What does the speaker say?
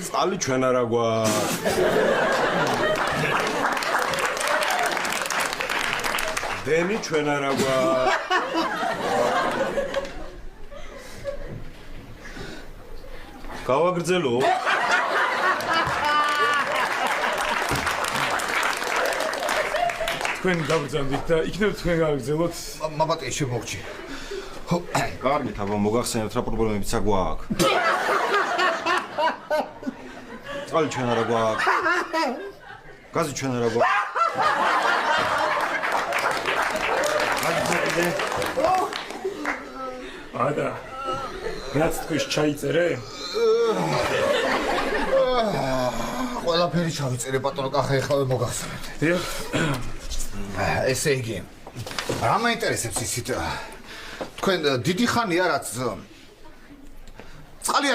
წყალი ჩვენ არა გვაქვს. დენი ჩვენ არა გვაქვს. გავაგრძელო? თქვენ გავგზავნით და იქნებ თქვენ გავაგრძელოთ. მაბატე შემოგჭი. კარგით, აბა მოგახსენებთ რა პრობლემებიც აგვაქვს. წყალი ჩვენ არა გვაქვს. გაზი ჩვენ არა გვაქვს. ადა რაც თქვენს ჩაიწერე? ყველაფერი ჩავიწერე ბატონო კახა ეხლა მოგახსენებთ. დიახ. ესე იგი რა მაინტერესებს ისიც თქვენ დიდი ხანია რაც წყალი